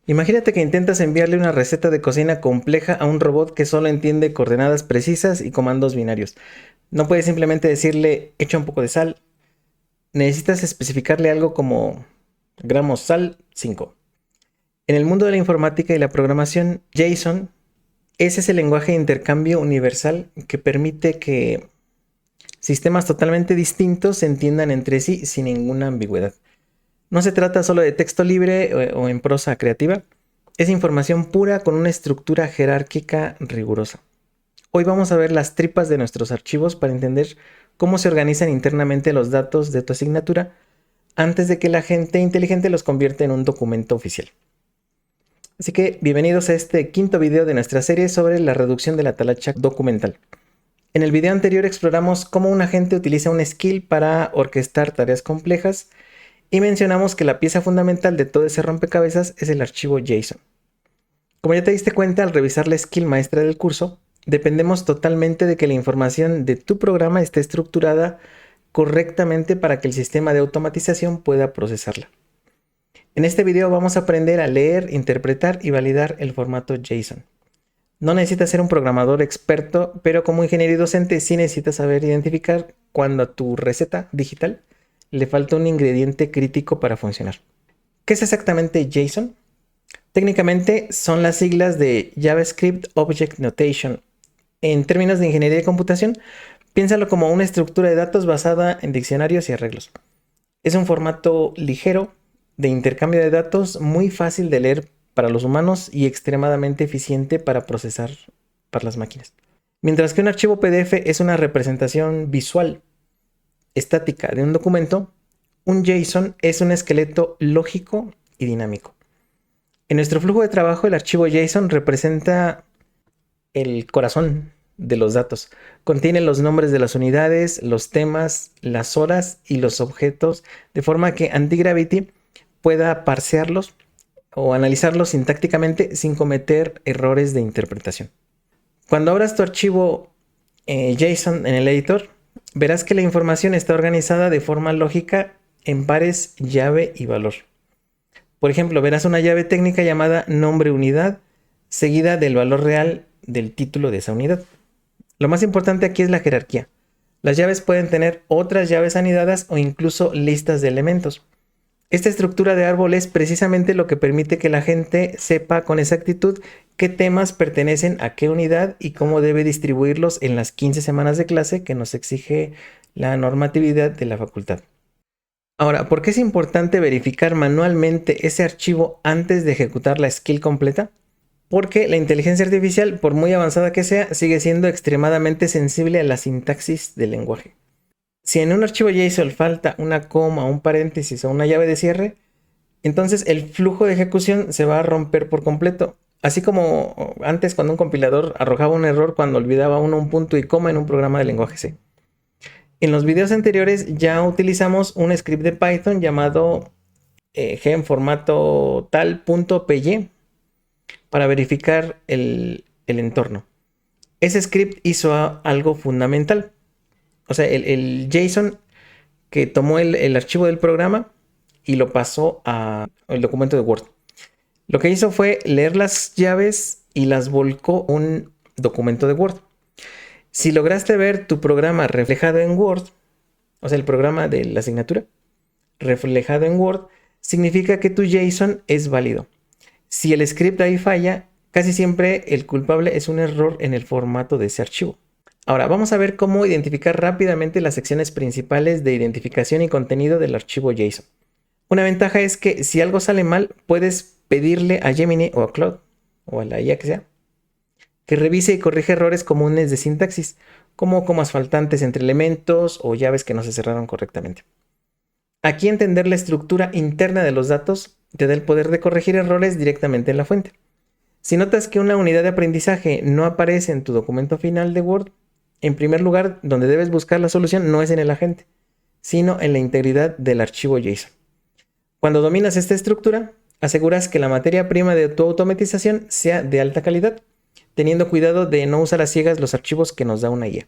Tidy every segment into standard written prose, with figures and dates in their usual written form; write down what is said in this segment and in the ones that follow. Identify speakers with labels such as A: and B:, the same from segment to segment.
A: Imagínate que intentas enviarle una receta de cocina compleja a un robot que solo entiende coordenadas precisas y comandos binarios. No puedes simplemente decirle echa un poco de sal. Necesitas especificarle algo como gramos sal 5. En el mundo de la informática y la programación, JSON es ese lenguaje de intercambio universal que permite que sistemas totalmente distintos se entiendan entre sí sin ninguna ambigüedad. No se trata solo de texto libre o en prosa creativa, es información pura con una estructura jerárquica rigurosa. Hoy vamos a ver las tripas de nuestros archivos para entender cómo se organizan internamente los datos de tu asignatura antes de que la gente inteligente los convierta en un documento oficial. Así que bienvenidos a este quinto video de nuestra serie sobre la reducción de la talacha documental. En el video anterior exploramos cómo un agente utiliza un skill para orquestar tareas complejas y mencionamos que la pieza fundamental de todo ese rompecabezas es el archivo JSON. Como ya te diste cuenta al revisar la skill maestra del curso, dependemos totalmente de que la información de tu programa esté estructurada correctamente para que el sistema de automatización pueda procesarla. En este video vamos a aprender a leer, interpretar y validar el formato JSON. No necesitas ser un programador experto, pero como ingeniero y docente sí necesitas saber identificar cuando a tu receta digital le falta un ingrediente crítico para funcionar. ¿Qué es exactamente JSON? Técnicamente son las siglas de JavaScript Object Notation. En términos de ingeniería de computación, piénsalo como una estructura de datos basada en diccionarios y arreglos. Es un formato ligero de intercambio de datos, muy fácil de leer para los humanos y extremadamente eficiente para procesar para las máquinas. Mientras que un archivo PDF es una representación visual estática de un documento, un JSON es un esqueleto lógico y dinámico. En nuestro flujo de trabajo, el archivo JSON representa el corazón de los datos. Contiene los nombres de las unidades, los temas, las horas y los objetos, de forma que Antigravity pueda parsearlos o analizarlos sintácticamente sin cometer errores de interpretación. Cuando abras tu archivo JSON en el editor, verás que la información está organizada de forma lógica en pares llave y valor. Por ejemplo, verás una llave técnica llamada nombre unidad, seguida del valor real del título de esa unidad. Lo más importante aquí es la jerarquía. Las llaves pueden tener otras llaves anidadas o incluso listas de elementos. Esta estructura de árbol es precisamente lo que permite que la gente sepa con exactitud qué temas pertenecen a qué unidad y cómo debe distribuirlos en las 15 semanas de clase que nos exige la normatividad de la facultad. Ahora, ¿por qué es importante verificar manualmente ese archivo antes de ejecutar la skill completa? Porque la inteligencia artificial, por muy avanzada que sea, sigue siendo extremadamente sensible a la sintaxis del lenguaje. Si en un archivo JSON falta una coma, un paréntesis o una llave de cierre, entonces el flujo de ejecución se va a romper por completo. Así como antes cuando un compilador arrojaba un error cuando olvidaba uno un punto y coma en un programa de lenguaje C. En los videos anteriores ya utilizamos un script de Python llamado gen formato tal.py para verificar el entorno. Ese script hizo algo fundamental. O sea, el JSON que tomó el archivo del programa y lo pasó al documento de Word. Lo que hizo fue leer las llaves y las volcó a un documento de Word. Si lograste ver tu programa reflejado en Word, o sea, el programa de la asignatura reflejado en Word, significa que tu JSON es válido. Si el script ahí falla, casi siempre el culpable es un error en el formato de ese archivo. Ahora vamos a ver cómo identificar rápidamente las secciones principales de identificación y contenido del archivo JSON. Una ventaja es que si algo sale mal, puedes pedirle a Gemini o a Claude o a la IA que sea que revise y corrija errores comunes de sintaxis, como comas faltantes entre elementos o llaves que no se cerraron correctamente. Aquí entender la estructura interna de los datos te da el poder de corregir errores directamente en la fuente. Si notas que una unidad de aprendizaje no aparece en tu documento final de Word, en primer lugar, donde debes buscar la solución no es en el agente, sino en la integridad del archivo JSON. Cuando dominas esta estructura, aseguras que la materia prima de tu automatización sea de alta calidad, teniendo cuidado de no usar a ciegas los archivos que nos da una IA.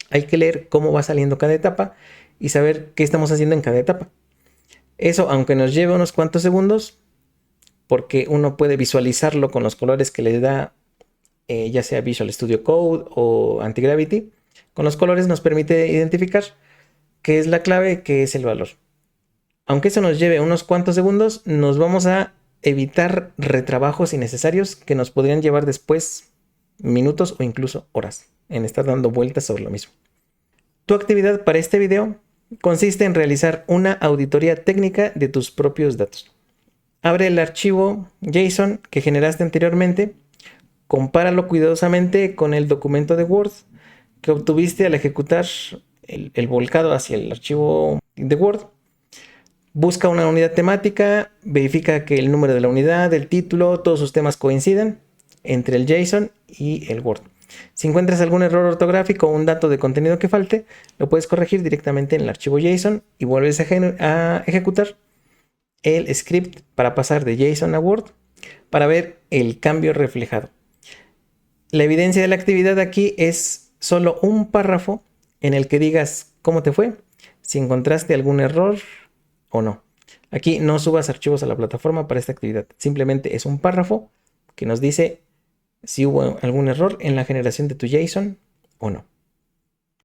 A: Hay que leer cómo va saliendo cada etapa y saber qué estamos haciendo en cada etapa. Eso, aunque nos lleve unos cuantos segundos, porque uno puede visualizarlo con los colores que le da ya sea Visual Studio Code o Antigravity. Con los colores nos permite identificar qué es la clave, qué es el valor. Aunque eso nos lleve unos cuantos segundos, nos vamos a evitar retrabajos innecesarios que nos podrían llevar después minutos o incluso horas en estar dando vueltas sobre lo mismo. Tu actividad para este video consiste en realizar una auditoría técnica de tus propios datos. Abre el archivo JSON que generaste anteriormente, compáralo cuidadosamente con el documento de Word que obtuviste al ejecutar el volcado hacia el archivo de Word. Busca una unidad temática, verifica que el número de la unidad, el título, todos sus temas coincidan entre el JSON y el Word. Si encuentras algún error ortográfico o un dato de contenido que falte, lo puedes corregir directamente en el archivo JSON y vuelves a ejecutar el script para pasar de JSON a Word para ver el cambio reflejado. La evidencia de la actividad aquí es solo un párrafo en el que digas cómo te fue, si encontraste algún error o no. Aquí no subas archivos a la plataforma para esta actividad. Simplemente es un párrafo que nos dice si hubo algún error en la generación de tu JSON o no.